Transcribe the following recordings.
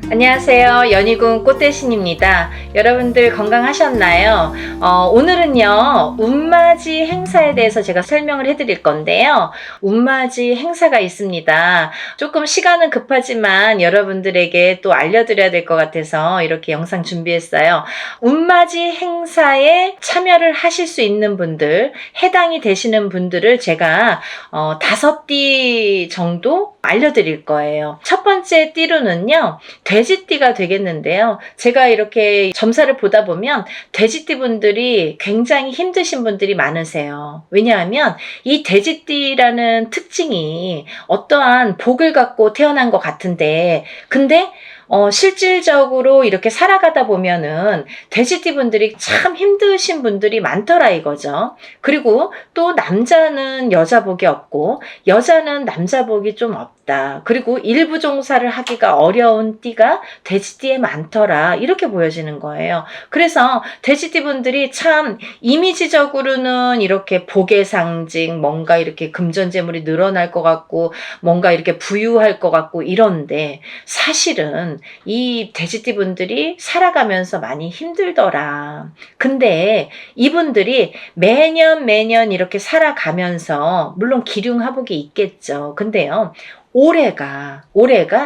안녕하세요. 연희군 꽃대신입니다. 여러분들 건강하셨나요? 오늘은요, 운맞이 행사에 대해서 제가 설명을 해드릴 건데요. 운맞이 행사가 있습니다. 조금 시간은 급하지만 여러분들에게 또 알려드려야 될 것 같아서 이렇게 영상 준비했어요. 운맞이 행사에 참여를 하실 수 있는 분들, 해당이 되시는 분들을 제가 5띠 정도 알려드릴 거예요. 첫 번째 띠로는요, 돼지띠가 되겠는데요. 제가 이렇게 점사를 보다 보면 돼지띠 분들이 굉장히 힘드신 분들이 많으세요. 왜냐하면 이 돼지띠라는 특징이 어떠한 복을 갖고 태어난 것 같은데, 근데 실질적으로 이렇게 살아가다 보면은 돼지띠 분들이 참 힘드신 분들이 많더라 이거죠. 그리고 또 남자는 여자 복이 없고 여자는 남자 복이 좀 없다. 그리고 일부 종사를 하기가 어려운 띠가 돼지띠에 많더라. 이렇게 보여지는 거예요. 그래서 돼지띠 분들이 참 이미지적으로는 이렇게 복의 상징, 뭔가 이렇게 금전재물이 늘어날 것 같고 뭔가 이렇게 부유할 것 같고 이런데 사실은 이 돼지띠 분들이 살아가면서 많이 힘들더라. 근데 이분들이 매년 이렇게 살아가면서 물론 기륭하복이 있겠죠. 근데요, 올해가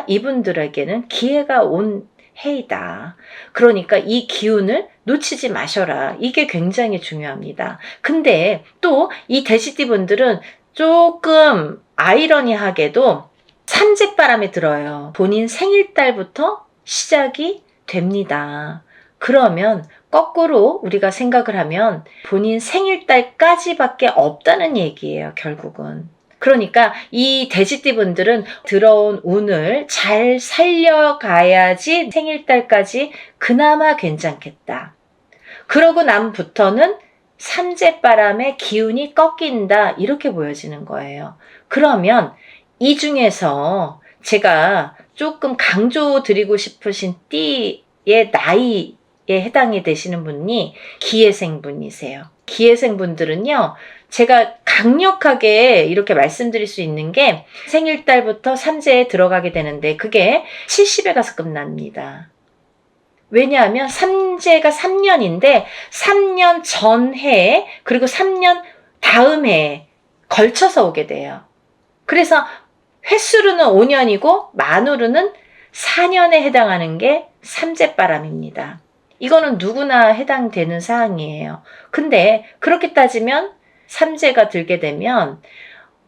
이분들에게는 기회가 온 해이다. 그러니까 이 기운을 놓치지 마셔라. 이게 굉장히 중요합니다. 근데 또 이 돼지띠 분들은 조금 아이러니하게도 삼재바람에 들어요. 본인 생일달부터 시작이 됩니다. 그러면 거꾸로 우리가 생각을 하면 본인 생일달까지밖에 없다는 얘기예요, 결국은. 그러니까 이 돼지띠 분들은 들어온 운을 잘 살려가야지 생일달까지 그나마 괜찮겠다. 그러고 남부터는 삼재바람의 기운이 꺾인다, 이렇게 보여지는 거예요. 그러면 이 중에서 제가 조금 강조드리고 싶으신 띠의 나이에 해당이 되시는 분이 기해생분이세요. 기해생분들은요, 제가 강력하게 이렇게 말씀드릴 수 있는 게 생일달부터 삼재에 들어가게 되는데 그게 70에 가서 끝납니다. 왜냐하면 삼재가 3년인데 3년 전해 그리고 3년 다음 해에 걸쳐서 오게 돼요. 그래서 횟수로는 5년이고 만으로는 4년에 해당하는 게 삼재바람입니다. 이거는 누구나 해당되는 사항이에요. 근데 그렇게 따지면 삼재가 들게 되면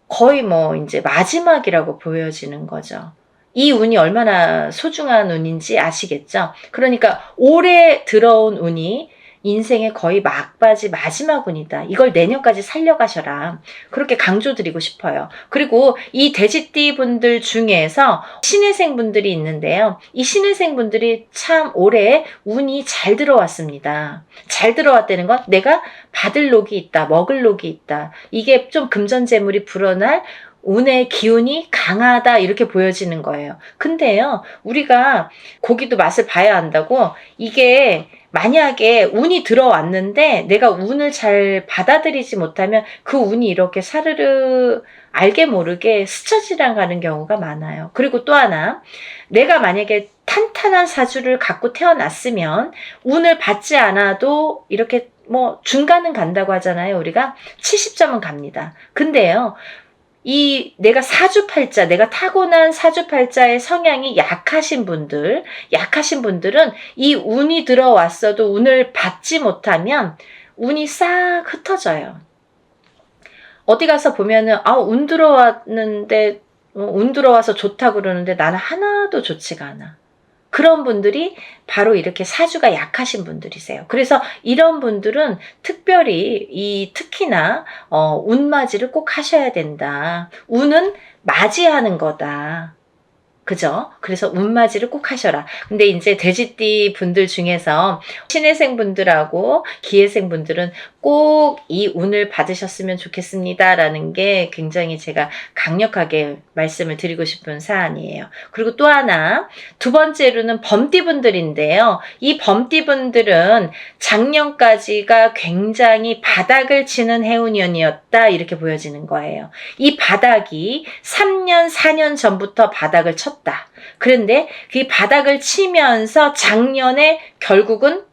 거의 이제 마지막이라고 보여지는 거죠. 이 운이 얼마나 소중한 운인지 아시겠죠? 그러니까 올해 들어온 운이 인생의 거의 막바지 마지막 운이다. 이걸 내년까지 살려가셔라. 그렇게 강조드리고 싶어요. 그리고 이 돼지띠 분들 중에서 신해생 분들이 있는데요. 이 신해생 분들이 참 올해 운이 잘 들어왔습니다. 잘 들어왔다는 건 내가 받을 녹이 있다, 먹을 녹이 있다. 이게 좀 금전재물이 불어날 운의 기운이 강하다, 이렇게 보여지는 거예요. 근데요, 우리가 고기도 맛을 봐야 한다고, 이게 만약에 운이 들어왔는데 내가 운을 잘 받아들이지 못하면 그 운이 이렇게 사르르 알게 모르게 스쳐 지나가는 경우가 많아요. 그리고 또 하나, 내가 만약에 탄탄한 사주를 갖고 태어났으면 운을 받지 않아도 이렇게 중간은 간다고 하잖아요. 우리가 70점은 갑니다. 근데요, 내가 사주팔자, 내가 타고난 사주팔자의 성향이 약하신 분들은 이 운이 들어왔어도 운을 받지 못하면 운이 싹 흩어져요. 어디 가서 보면은, 운 들어왔는데, 운 들어와서 좋다 그러는데 나는 하나도 좋지가 않아. 그런 분들이 바로 이렇게 사주가 약하신 분들이세요. 그래서 이런 분들은 특별히 특히나 운맞이를 꼭 하셔야 된다. 운은 맞이하는 거다. 그죠? 그래서 운맞이를 꼭 하셔라. 근데 이제 돼지띠 분들 중에서 신해생 분들하고 기해생 분들은 꼭 이 운을 받으셨으면 좋겠습니다. 라는 게 굉장히 제가 강력하게 말씀을 드리고 싶은 사안이에요. 그리고 또 하나, 두 번째로는 범띠 분들인데요. 이 범띠 분들은 작년까지가 굉장히 바닥을 치는 해운년이었다, 이렇게 보여지는 거예요. 이 바닥이 3년, 4년 전부터 바닥을 쳤다. 쳤다. 그런데 그 바닥을 치면서 작년에 결국은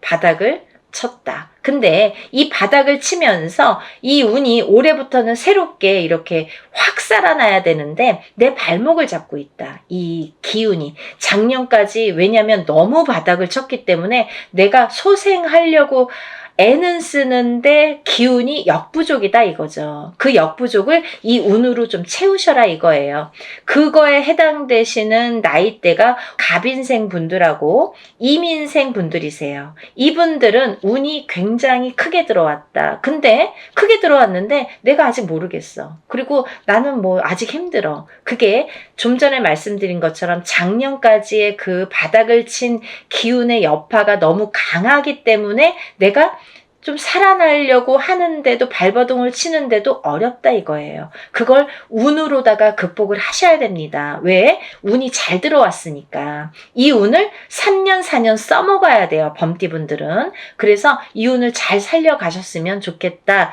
바닥을 쳤다. 근데 이 바닥을 치면서 이 운이 올해부터는 새롭게 이렇게 확 살아나야 되는데 내 발목을 잡고 있다. 이 기운이. 작년까지 왜냐면 너무 바닥을 쳤기 때문에 내가 소생하려고 애는 쓰는데 기운이 역부족이다 이거죠. 그 역부족을 이 운으로 좀 채우셔라 이거예요. 그거에 해당되시는 나이대가 갑인생 분들하고 이민생 분들이세요. 이분들은 운이 굉장히 크게 들어왔다. 근데 크게 들어왔는데 내가 아직 모르겠어. 그리고 나는 뭐 아직 힘들어. 그게 좀 전에 말씀드린 것처럼 작년까지의 그 바닥을 친 기운의 여파가 너무 강하기 때문에 내가 좀 살아나려고 하는데도 발버둥을 치는데도 어렵다 이거예요. 그걸 운으로다가 극복을 하셔야 됩니다. 왜? 운이 잘 들어왔으니까. 이 운을 3년 4년 써먹어야 돼요. 범띠분들은. 그래서 이 운을 잘 살려가셨으면 좋겠다.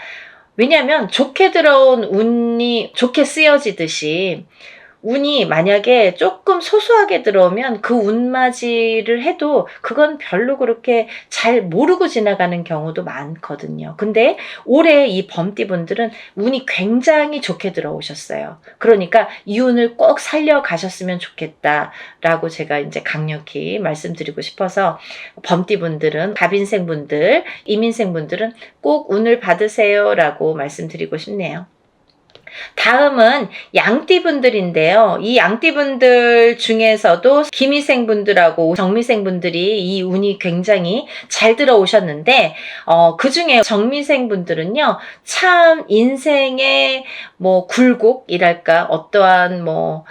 왜냐하면 좋게 들어온 운이 좋게 쓰여지듯이 운이 만약에 조금 소소하게 들어오면 그 운맞이를 해도 그건 별로 그렇게 잘 모르고 지나가는 경우도 많거든요. 근데 올해 이 범띠분들은 운이 굉장히 좋게 들어오셨어요. 그러니까 이 운을 꼭 살려가셨으면 좋겠다라고 제가 이제 강력히 말씀드리고 싶어서 범띠분들은 갑인생분들, 이민생분들은 꼭 운을 받으세요라고 말씀드리고 싶네요. 다음은 양띠분들인데요. 이 양띠분들 중에서도 기미생분들하고 정미생분들이 이 운이 굉장히 잘 들어오셨는데 그 중에 정미생분들은요. 참 인생의 뭐 굴곡이랄까 어떠한 뭐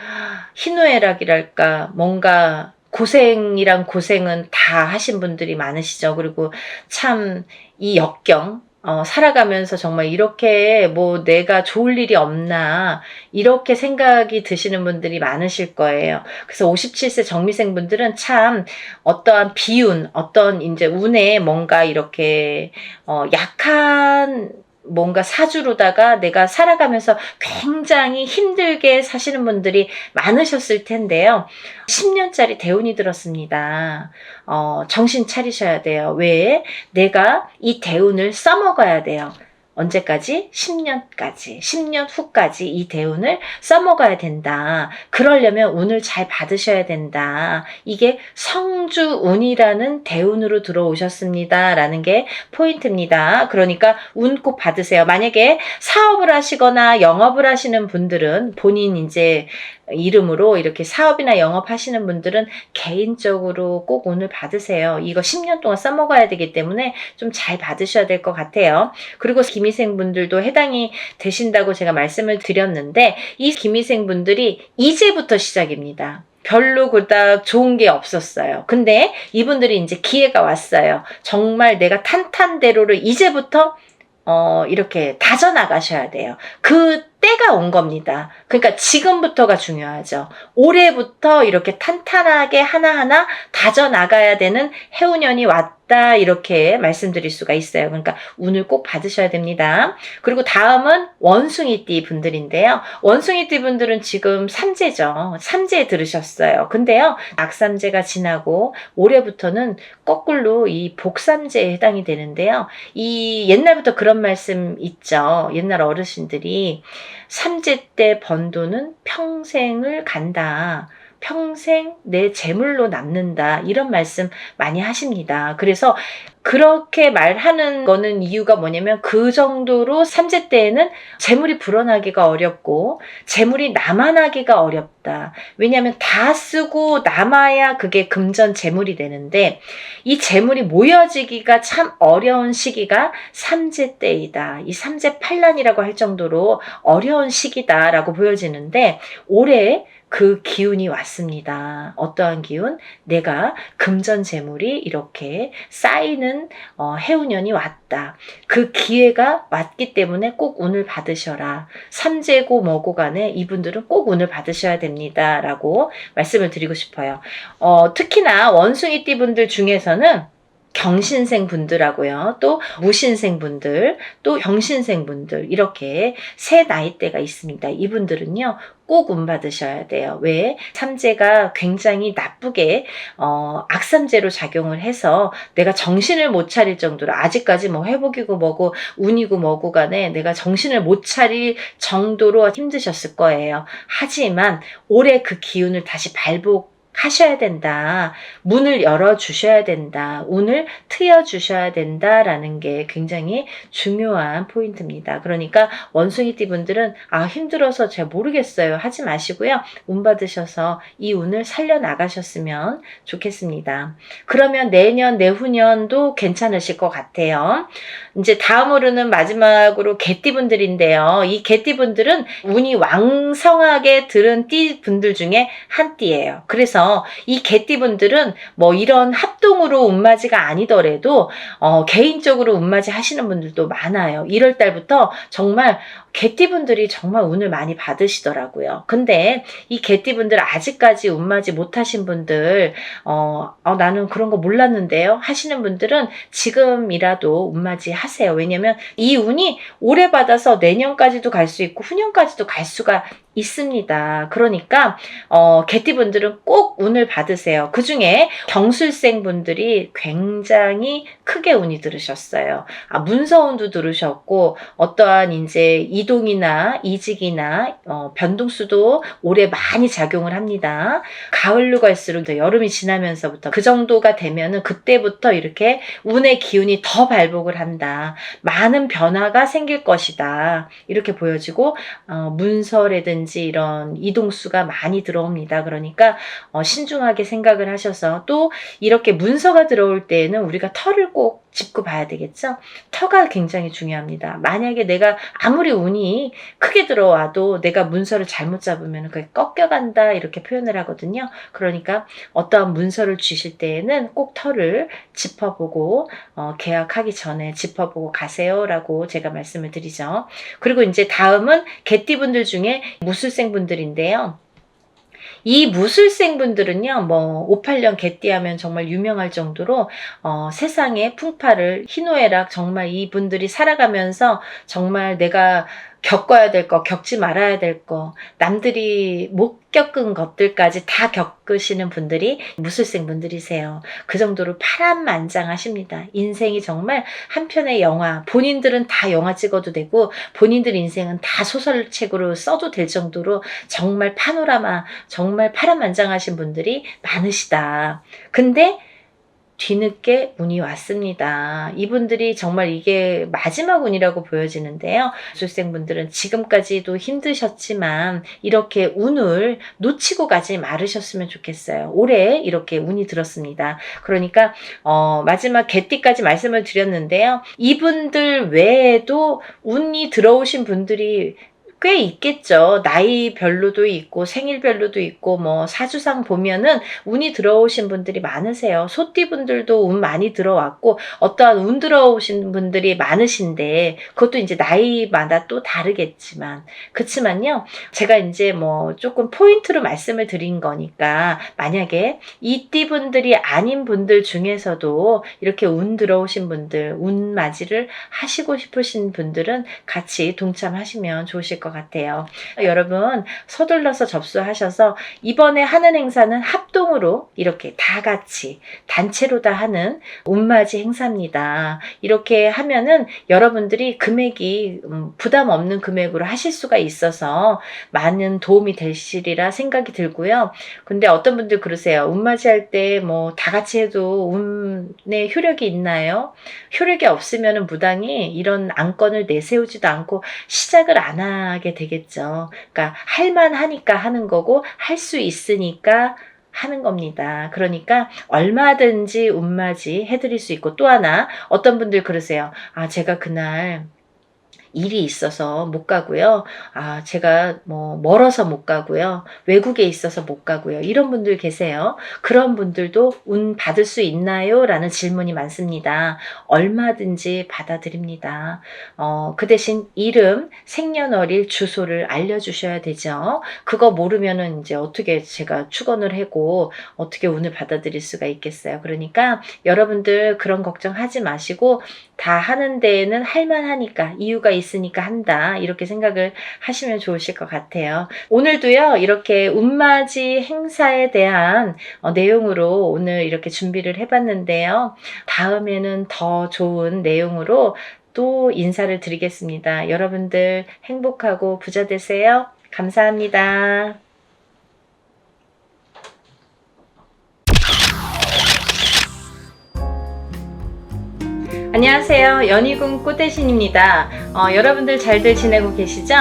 희노애락이랄까 뭔가 고생이란 고생은 다 하신 분들이 많으시죠. 그리고 참 이 역경 살아가면서 정말 이렇게 뭐 내가 좋을 일이 없나 이렇게 생각이 드시는 분들이 많으실 거예요. 그래서 57세 정미생 분들은 참 어떠한 비운, 어떤 이제 운에 뭔가 이렇게 약한 뭔가 사주로다가 내가 살아가면서 굉장히 힘들게 사시는 분들이 많으셨을 텐데요. 10년짜리 대운이 들었습니다. 정신 차리셔야 돼요. 왜? 내가 이 대운을 써먹어야 돼요. 언제까지? 10년까지. 10년 후까지 이 대운을 써먹어야 된다. 그러려면 운을 잘 받으셔야 된다. 이게 성주운이라는 대운으로 들어오셨습니다. 라는 게 포인트입니다. 그러니까 운 꼭 받으세요. 만약에 사업을 하시거나 영업을 하시는 분들은 본인 이제 이름으로 이렇게 사업이나 영업하시는 분들은 개인적으로 꼭 운을 받으세요. 이거 10년 동안 써먹어야 되기 때문에 좀 잘 받으셔야 될 것 같아요. 그리고 기미생분들도 해당이 되신다고 제가 말씀을 드렸는데 이 기미생분들이 이제부터 시작입니다. 별로 그닥 좋은 게 없었어요. 근데 이분들이 이제 기회가 왔어요. 정말 내가 탄탄대로를 이제부터 이렇게 다져나가셔야 돼요. 그 때가 온 겁니다. 그러니까 지금부터가 중요하죠. 올해부터 이렇게 탄탄하게 하나하나 다져나가야 되는 해운년이 왔다 이렇게 말씀드릴 수가 있어요. 그러니까 운을 꼭 받으셔야 됩니다. 그리고 다음은 원숭이띠 분들인데요. 원숭이띠 분들은 지금 삼재죠. 삼재 들으셨어요. 근데요. 악삼재가 지나고 올해부터는 거꾸로 이 복삼재에 해당이 되는데요. 이 옛날부터 그런 말씀 있죠. 옛날 어르신들이 삼재 때 번 돈은 평생을 간다. 평생 내 재물로 남는다. 이런 말씀 많이 하십니다. 그래서 그렇게 말하는 거는 이유가 뭐냐면 그 정도로 삼재 때에는 재물이 불어나기가 어렵고 재물이 남아나기가 어렵다. 왜냐하면 다 쓰고 남아야 그게 금전 재물이 되는데 이 재물이 모여지기가 참 어려운 시기가 삼재 때이다. 이 삼재 팔란이라고 할 정도로 어려운 시기다라고 보여지는데 올해 그 기운이 왔습니다. 어떠한 기운? 내가 금전 재물이 이렇게 쌓이는 해운년이 왔다. 그 기회가 왔기 때문에 꼭 운을 받으셔라. 삼재고 뭐고 간에 이분들은 꼭 운을 받으셔야 됩니다. 라고 말씀을 드리고 싶어요. 특히나 원숭이띠 분들 중에서는 경신생 분들하고요. 또 무신생 분들, 또 병신생 분들 이렇게 세 나이대가 있습니다. 이분들은요. 꼭 운 받으셔야 돼요. 왜? 삼재가 굉장히 나쁘게 악삼재로 작용을 해서 내가 정신을 못 차릴 정도로 아직까지 뭐 회복이고 뭐고 운이고 뭐고 간에 내가 정신을 못 차릴 정도로 힘드셨을 거예요. 하지만 올해 그 기운을 다시 발복하셔야 된다. 문을 열어주셔야 된다. 운을 트여주셔야 된다라는 게 굉장히 중요한 포인트입니다. 그러니까 원숭이띠 분들은 힘들어서 잘 모르겠어요. 하지 마시고요. 운 받으셔서 이 운을 살려나가셨으면 좋겠습니다. 그러면 내년, 내후년도 괜찮으실 것 같아요. 이제 다음으로는 마지막으로 개띠 분들인데요. 이 개띠 분들은 운이 왕성하게 들은 띠 분들 중에 한 띠예요. 그래서 이 개띠 분들은 뭐 이런 합동으로 운맞이가 아니더라도 개인적으로 운맞이 하시는 분들도 많아요. 1월 달부터 정말 개띠분들이 정말 운을 많이 받으시더라고요. 근데 이 개띠분들 아직까지 운맞이 못하신 분들 나는 그런 거 몰랐는데요 하시는 분들은 지금이라도 운맞이 하세요. 왜냐면 이 운이 오래 받아서 내년까지도 갈 수 있고 후년까지도 갈 수가 있습니다. 그러니까 개띠분들은 꼭 운을 받으세요. 그 중에 경술생 분들이 굉장히 크게 운이 들으셨어요. 문서운도 들으셨고 어떠한 이제 이동이나 이직이나 변동수도 올해 많이 작용을 합니다. 가을로 갈수록 여름이 지나면서부터 그 정도가 되면은 그때부터 이렇게 운의 기운이 더 발복을 한다. 많은 변화가 생길 것이다. 이렇게 보여지고 문서라든지 이런 이동수가 많이 들어옵니다. 그러니까 신중하게 생각을 하셔서 또 이렇게 문서가 들어올 때에는 우리가 터를 꼭 짚고 봐야 되겠죠. 터가 굉장히 중요합니다. 만약에 내가 아무리 운이 크게 들어와도 내가 문서를 잘못 잡으면 그게 꺾여간다 이렇게 표현을 하거든요. 그러니까 어떠한 문서를 주실 때에는 꼭 터를 짚어보고 계약하기 전에 짚어보고 가세요라고 제가 말씀을 드리죠. 그리고 이제 다음은 개띠분들 중에 무술생 분들인데요. 이 무술생 분들은요, 뭐 58년 개띠하면 정말 유명할 정도로 세상의 풍파를 희노애락 정말 이분들이 살아가면서 정말 내가 겪어야 될 거, 겪지 말아야 될 거, 남들이 못 겪은 것들까지 다 겪으시는 분들이 무술생 분들이세요. 그 정도로 파란만장하십니다. 인생이 정말 한 편의 영화, 본인들은 다 영화 찍어도 되고 본인들 인생은 다 소설책으로 써도 될 정도로 정말 파노라마, 정말 파란만장하신 분들이 많으시다. 근데 뒤늦게 운이 왔습니다. 이분들이 정말 이게 마지막 운이라고 보여지는데요. 수생분들은 지금까지도 힘드셨지만 이렇게 운을 놓치고 가지 말으셨으면 좋겠어요. 올해 이렇게 운이 들었습니다. 그러니까 마지막 개띠까지 말씀을 드렸는데요. 이분들 외에도 운이 들어오신 분들이 꽤 있겠죠. 나이별로도 있고 생일별로도 있고 뭐 사주상 보면은 운이 들어오신 분들이 많으세요. 소띠분들도 운 많이 들어왔고 어떠한 운 들어오신 분들이 많으신데 그것도 이제 나이마다 또 다르겠지만 그렇지만요. 제가 이제 뭐 조금 포인트로 말씀을 드린 거니까 만약에 이 띠분들이 아닌 분들 중에서도 이렇게 운 들어오신 분들 운 맞이를 하시고 싶으신 분들은 같이 동참하시면 좋으실 것 같아요. 여러분 서둘러서 접수하셔서 이번에 하는 행사는 합동으로 이렇게 다 같이 단체로 다 하는 운맞이 행사입니다. 이렇게 하면은 여러분들이 금액이 부담 없는 금액으로 하실 수가 있어서 많은 도움이 되시리라 생각이 들고요. 근데 어떤 분들 그러세요. 운맞이 할 때 뭐 다 같이 해도 운에 효력이 있나요? 효력이 없으면 무당이 이런 안건을 내세우지도 않고 시작을 안 하게 되겠죠. 그러니까 할만하니까 하는 거고 할 수 있으니까 하는 겁니다. 그러니까 얼마든지 운맞이 해드릴 수 있고 또 하나 어떤 분들 그러세요. 제가 그날 일이 있어서 못 가고요. 제가 뭐 멀어서 못 가고요. 외국에 있어서 못 가고요. 이런 분들 계세요. 그런 분들도 운 받을 수 있나요? 라는 질문이 많습니다. 얼마든지 받아드립니다. 그 대신 이름, 생년월일, 주소를 알려주셔야 되죠. 그거 모르면은 이제 어떻게 제가 축원을 하고 어떻게 운을 받아들일 수가 있겠어요. 그러니까 여러분들 그런 걱정하지 마시고 다 하는 데에는 할만하니까 이유가 있으니까 한다 이렇게 생각을 하시면 좋으실 것 같아요. 오늘도요 이렇게 운맞이 행사에 대한 내용으로 오늘 이렇게 준비를 해봤는데요. 다음에는 더 좋은 내용으로 또 인사를 드리겠습니다. 여러분들 행복하고 부자 되세요. 감사합니다. 안녕하세요. 연희궁 꽃대신입니다. 여러분들 잘들 지내고 계시죠?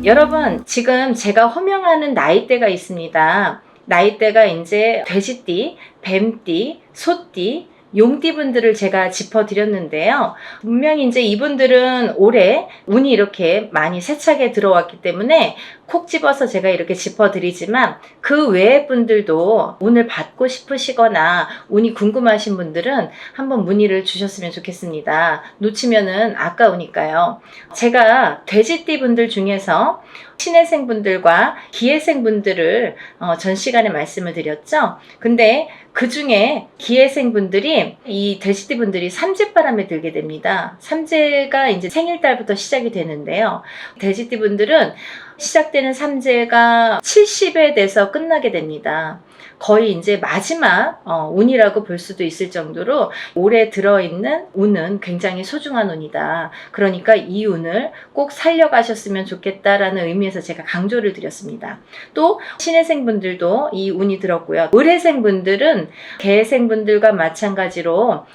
여러분, 지금 제가 호명하는 나이대가 있습니다. 나이대가 이제 돼지띠, 뱀띠, 소띠, 용띠 분들을 제가 짚어드렸는데요. 분명히 이제 이분들은 올해 운이 이렇게 많이 세차게 들어왔기 때문에 콕 집어서 제가 이렇게 짚어드리지만 그 외의 분들도 운을 받고 싶으시거나 운이 궁금하신 분들은 한번 문의를 주셨으면 좋겠습니다. 놓치면은 아까우니까요. 제가 돼지띠 분들 중에서 신해생 분들과 기해생 분들을 전 시간에 말씀을 드렸죠. 근데 그 중에 기해생 분들이 이 돼지띠 분들이 삼재바람에 들게 됩니다. 삼재가 이제 생일달부터 시작이 되는데요. 돼지띠 분들은 시작되는 삼재가 70에 돼서 끝나게 됩니다. 거의 이제 마지막 운이라고 볼 수도 있을 정도로 올해 들어있는 운은 굉장히 소중한 운이다. 그러니까 이 운을 꼭 살려가셨으면 좋겠다라는 의미에서 제가 강조를 드렸습니다. 또 신해생 분들도 이 운이 들었고요. 을해생 분들은 개해생 분들과 마찬가지로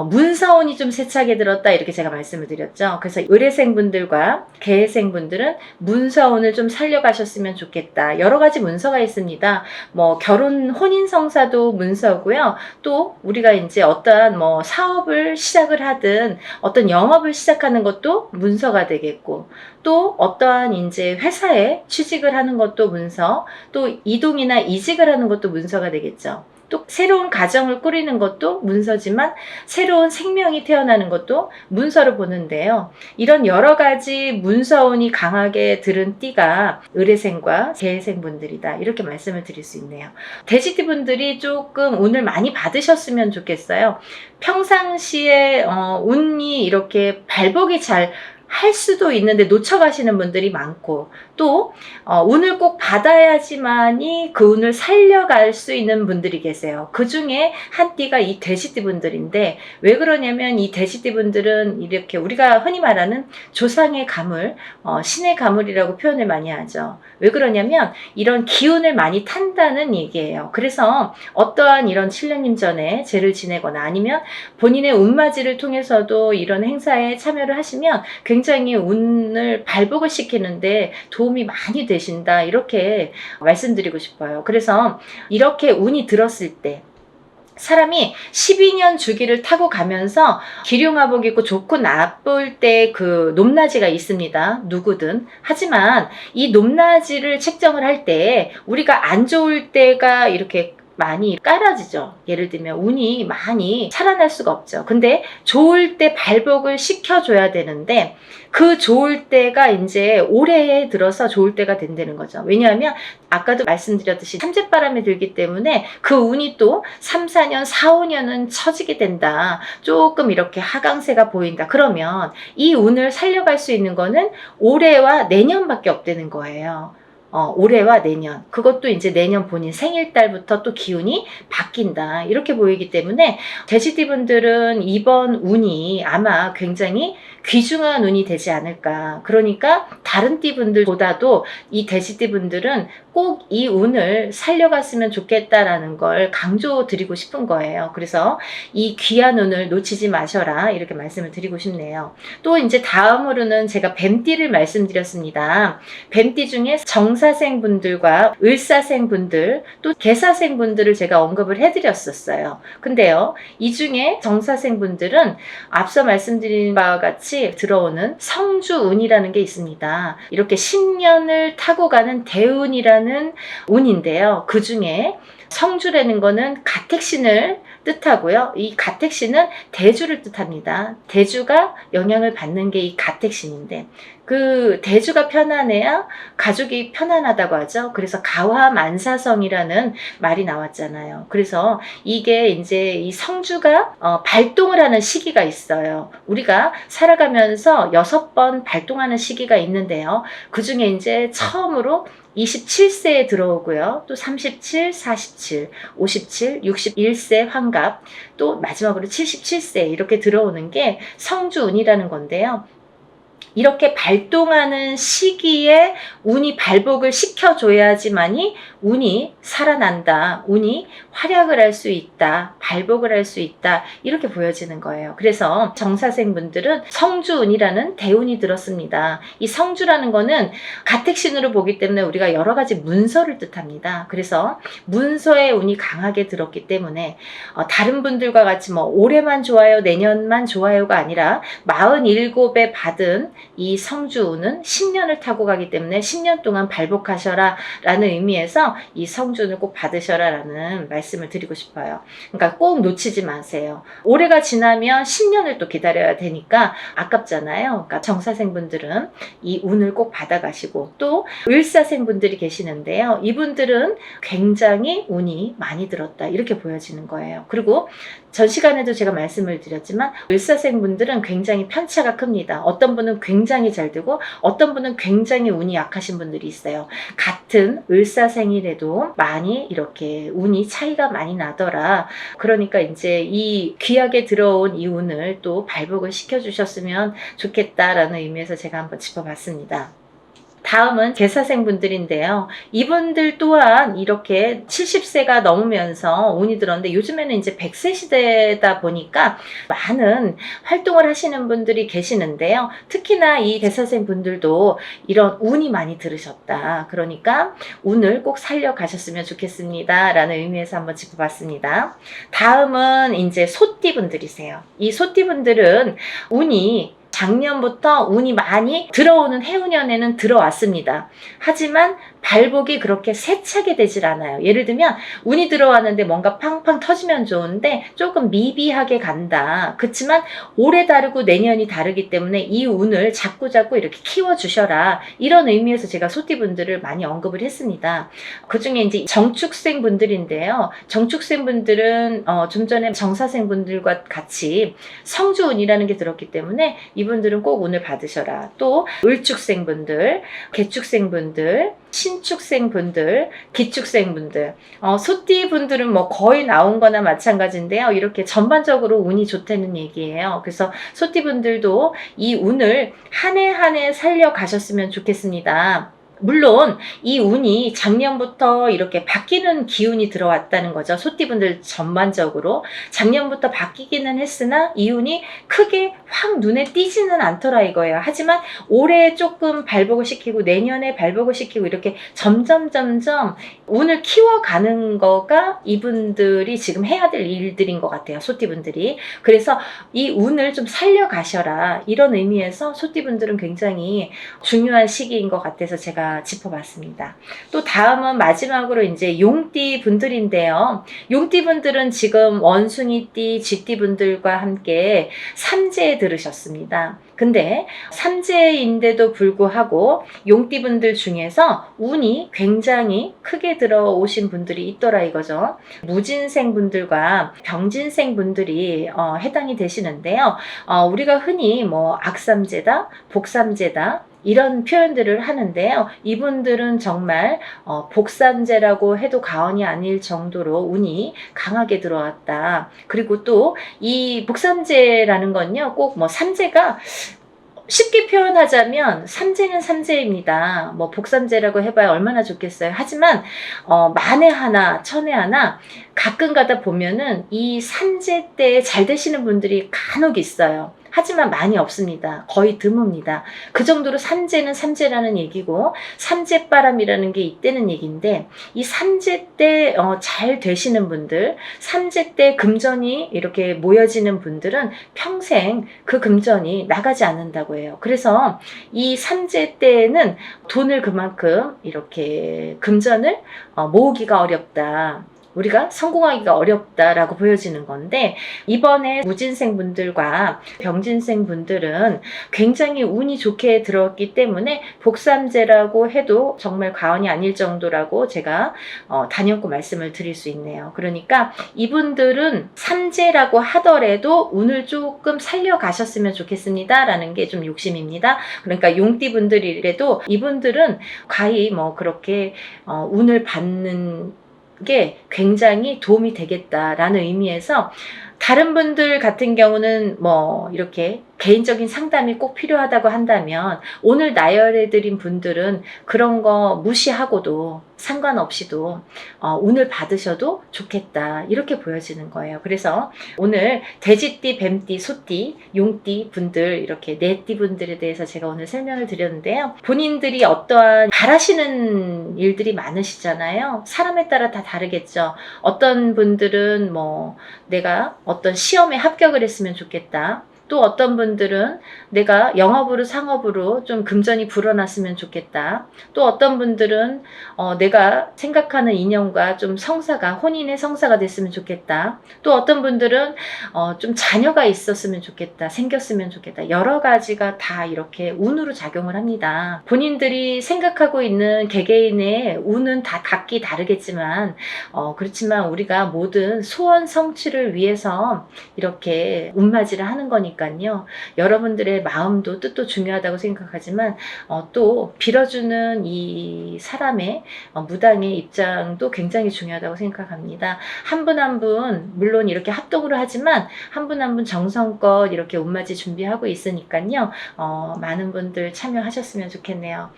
문서운이 좀 세차게 들었다 이렇게 제가 말씀을 드렸죠. 그래서 을해생 분들과 개해생 분들은 문서운을 좀 살려가셨으면 좋겠다. 여러 가지 문서가 있습니다. 뭐 결혼 혼인성사도 문서고요. 또 우리가 이제 어떠한 뭐 사업을 시작을 하든 어떤 영업을 시작하는 것도 문서가 되겠고 또 어떠한 이제 회사에 취직을 하는 것도 문서, 또 이동이나 이직을 하는 것도 문서가 되겠죠. 또 새로운 가정을 꾸리는 것도 문서지만 새로운 생명이 태어나는 것도 문서로 보는데요. 이런 여러 가지 문서운이 강하게 들은 띠가 을해생과 개해생 분들이다. 이렇게 말씀을 드릴 수 있네요. 돼지띠 분들이 조금 운을 많이 받으셨으면 좋겠어요. 평상시에 운이 이렇게 발복이 잘 할 수도 있는데 놓쳐가시는 분들이 많고 또 운을 꼭 받아야지만이 그 운을 살려갈 수 있는 분들이 계세요. 그 중에 한 띠가 이 돼지띠 분들인데 왜 그러냐면 이 돼지띠 분들은 이렇게 우리가 흔히 말하는 조상의 가물, 신의 가물이라고 표현을 많이 하죠. 왜 그러냐면 이런 기운을 많이 탄다는 얘기예요. 그래서 어떠한 이런 7년님 전에 제를 지내거나 아니면 본인의 운맞이를 통해서도 이런 행사에 참여를 하시면 굉장히 운을 발복을 시키는데 도움이 많이 되신다 이렇게 말씀드리고 싶어요. 그래서 이렇게 운이 들었을 때 사람이 12년 주기를 타고 가면서 기륭화복 입고 좋고 나쁠 때 그 높낮이가 있습니다. 누구든. 하지만 이 높낮이를 책정을 할 때 우리가 안 좋을 때가 이렇게 많이 깔아지죠. 예를 들면 운이 많이 살아날 수가 없죠. 근데 좋을 때 발복을 시켜줘야 되는데 그 좋을 때가 이제 올해에 들어서 좋을 때가 된다는 거죠. 왜냐하면 아까도 말씀드렸듯이 삼재바람이 들기 때문에 그 운이 또 3, 4년, 4, 5년은 처지게 된다. 조금 이렇게 하강세가 보인다. 그러면 이 운을 살려갈 수 있는 거는 올해와 내년밖에 없다는 거예요. 올해와 내년, 그것도 이제 내년 본인 생일달부터 또 기운이 바뀐다 이렇게 보이기 때문에 돼지띠 분들은 이번 운이 아마 굉장히 귀중한 운이 되지 않을까. 그러니까 다른 띠 분들보다도 이 돼지띠 분들은 꼭 이 운을 살려갔으면 좋겠다라는 걸 강조드리고 싶은 거예요. 그래서 이 귀한 운을 놓치지 마셔라 이렇게 말씀을 드리고 싶네요. 또 이제 다음으로는 제가 뱀띠를 말씀드렸습니다. 뱀띠 중에 정사생 분들과 을사생 분들 또 개사생 분들을 제가 언급을 해드렸었어요. 근데요 이 중에 정사생 분들은 앞서 말씀드린 바와 같이 같이 들어오는 성주운이라는 게 있습니다. 이렇게 신년을 타고 가는 대운이라는 운인데요. 그 중에 성주라는 거는 가택신을 뜻하고요. 이 가택신은 대주를 뜻합니다. 대주가 영향을 받는 게 이 가택신인데, 그 대주가 편안해야 가족이 편안하다고 하죠. 그래서 가화만사성이라는 말이 나왔잖아요. 그래서 이게 이제 이 성주가 발동을 하는 시기가 있어요. 우리가 살아가면서 6번 발동하는 시기가 있는데요. 그 중에 이제 처음으로 27세에 들어오고요. 또 37, 47, 57, 61세 환갑, 또 마지막으로 77세 이렇게 들어오는 게 성주운이라는 건데요. 이렇게 발동하는 시기에 운이 발복을 시켜줘야지만이 운이 살아난다, 운이 활약을 할 수 있다, 발복을 할 수 있다, 이렇게 보여지는 거예요. 그래서 정사생분들은 성주운이라는 대운이 들었습니다. 이 성주라는 거는 가택신으로 보기 때문에 우리가 여러 가지 문서를 뜻합니다. 그래서 문서의 운이 강하게 들었기 때문에 다른 분들과 같이 뭐 올해만 좋아요, 내년만 좋아요가 아니라 47에 받은 이 성주운은 10년을 타고 가기 때문에 10년 동안 발복하셔라 라는 의미에서 이 성주운을 꼭 받으셔라 라는 말씀을 드리고 싶어요. 그러니까 꼭 놓치지 마세요. 올해가 지나면 10년을 또 기다려야 되니까 아깝잖아요. 그러니까 정사생분들은 이 운을 꼭 받아가시고, 또 을사생분들이 계시는데요. 이분들은 굉장히 운이 많이 들었다, 이렇게 보여지는 거예요. 그리고 전 시간에도 제가 말씀을 드렸지만 을사생분들은 굉장히 편차가 큽니다. 어떤 분은 굉장히 잘 되고 어떤 분은 굉장히 운이 약하신 분들이 있어요. 같은 을사생이라도 많이 이렇게 운이 차이가 많이 나더라. 그러니까 이제 이 귀하게 들어온 이 운을 또 발복을 시켜주셨으면 좋겠다라는 의미에서 제가 한번 짚어봤습니다. 다음은 개사생분들인데요. 이분들 또한 이렇게 70세가 넘으면서 운이 들었는데, 요즘에는 이제 100세 시대다 보니까 많은 활동을 하시는 분들이 계시는데요. 특히나 이 개사생분들도 이런 운이 많이 들으셨다. 그러니까 운을 꼭 살려가셨으면 좋겠습니다 라는 의미에서 한번 짚어봤습니다. 다음은 이제 소띠분들이세요. 이 소띠분들은 운이 작년부터 운이 많이 들어오는 해운년에는 들어왔습니다. 하지만 발복이 그렇게 세차게 되질 않아요. 예를 들면 운이 들어왔는데 뭔가 팡팡 터지면 좋은데 조금 미비하게 간다. 그렇지만 올해 다르고 내년이 다르기 때문에 이 운을 자꾸자꾸 이렇게 키워주셔라, 이런 의미에서 제가 소띠분들을 많이 언급을 했습니다. 그 중에 이제 정축생 분들인데요. 정축생 분들은 좀 전에 정사생 분들과 같이 성주운이라는 게 들었기 때문에 이분들은 꼭 운을 받으셔라. 또 을축생 분들, 개축생 분들, 신축생 분들, 기축생 분들, 소띠 분들은 뭐 거의 나온 거나 마찬가지인데요. 이렇게 전반적으로 운이 좋다는 얘기예요. 그래서 소띠 분들도 이 운을 한 해 한 해 살려 가셨으면 좋겠습니다. 물론 이 운이 작년부터 이렇게 바뀌는 기운이 들어왔다는 거죠. 소띠분들 전반적으로 작년부터 바뀌기는 했으나 이 운이 크게 확 눈에 띄지는 않더라 이거예요. 하지만 올해 조금 발복을 시키고 내년에 발복을 시키고 이렇게 점점 운을 키워가는 거가 이분들이 지금 해야 될 일들인 것 같아요. 소띠분들이. 그래서 이 운을 좀 살려가셔라, 이런 의미에서 소띠분들은 굉장히 중요한 시기인 것 같아서 제가 짚어봤습니다. 또 다음은 마지막으로 이제 용띠 분들인데요. 용띠 분들은 지금 원숭이띠, 쥐띠 분들과 함께 삼재에 들으셨습니다. 근데 삼재인데도 불구하고 용띠 분들 중에서 운이 굉장히 크게 들어오신 분들이 있더라 이거죠. 무진생 분들과 병진생 분들이 해당이 되시는데요. 우리가 흔히 뭐 악삼재다, 복삼재다, 이런 표현들을 하는데요. 이분들은 정말 복삼재라고 해도 과언이 아닐 정도로 운이 강하게 들어왔다. 그리고 또 이 복삼재라는 건요, 꼭 뭐 삼재가 쉽게 표현하자면 삼재는 삼재입니다. 뭐 복삼재라고 해봐야 얼마나 좋겠어요. 하지만 만에 하나 천에 하나 가끔 가다 보면은 이 삼재 때 잘 되시는 분들이 간혹 있어요. 하지만 많이 없습니다. 거의 드뭅니다. 그 정도로 삼재는 삼재라는 얘기고 삼재바람이라는 게 있다는 얘기인데, 이 삼재 때 잘 되시는 분들, 삼재 때 금전이 이렇게 모여지는 분들은 평생 그 금전이 나가지 않는다고 해요. 그래서 이 삼재 때에는 돈을 그만큼 이렇게 금전을 모으기가 어렵다. 우리가 성공하기가 어렵다라고 보여지는 건데, 이번에 무진생 분들과 병진생 분들은 굉장히 운이 좋게 들어왔기 때문에 복삼재라고 해도 정말 과언이 아닐 정도라고 제가 단연코 말씀을 드릴 수 있네요. 그러니까 이분들은 삼재라고 하더라도 운을 조금 살려가셨으면 좋겠습니다 라는 게 좀 욕심입니다. 그러니까 용띠 분들이라도 이분들은 과히 뭐 그렇게 운을 받는 게 굉장히 도움이 되겠다라는 의미에서, 다른 분들 같은 경우는 뭐 이렇게 개인적인 상담이 꼭 필요하다고 한다면 오늘 나열해드린 분들은 그런 거 무시하고도 상관없이도 운을 받으셔도 좋겠다, 이렇게 보여지는 거예요. 그래서 오늘 돼지띠, 뱀띠, 소띠, 용띠 분들, 이렇게 네 띠 분들에 대해서 제가 오늘 설명을 드렸는데요. 본인들이 어떠한 바라시는 일들이 많으시잖아요. 사람에 따라 다 다르겠죠. 어떤 분들은 뭐 내가 어떤 시험에 합격을 했으면 좋겠다. 또 어떤 분들은 내가 영업으로 상업으로 좀 금전이 불어났으면 좋겠다. 또 어떤 분들은 내가 생각하는 인연과 좀 성사가, 혼인의 성사가 됐으면 좋겠다. 또 어떤 분들은 좀 자녀가 있었으면 좋겠다, 생겼으면 좋겠다. 여러 가지가 다 이렇게 운으로 작용을 합니다. 본인들이 생각하고 있는 개개인의 운은 다 각기 다르겠지만 그렇지만 우리가 모든 소원 성취를 위해서 이렇게 운맞이를 하는 거니까요. 여러분들의 마음도 뜻도 중요하다고 생각하지만 또 빌어주는 이 사람의 무당의 입장도 굉장히 중요하다고 생각합니다. 한 분 한 분 물론 이렇게 합동으로 하지만 한 분 한 분 정성껏 이렇게 운맞이 준비하고 있으니까요. 많은 분들 참여하셨으면 좋겠네요.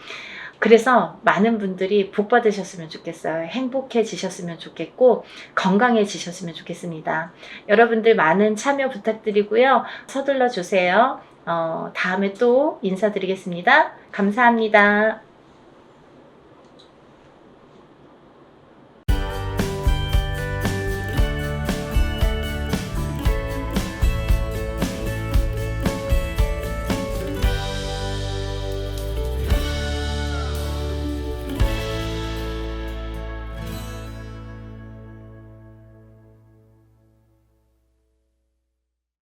그래서 많은 분들이 복 받으셨으면 좋겠어요. 행복해지셨으면 좋겠고 건강해지셨으면 좋겠습니다. 여러분들 많은 참여 부탁드리고요. 서둘러 주세요. 다음에 또 인사드리겠습니다. 감사합니다.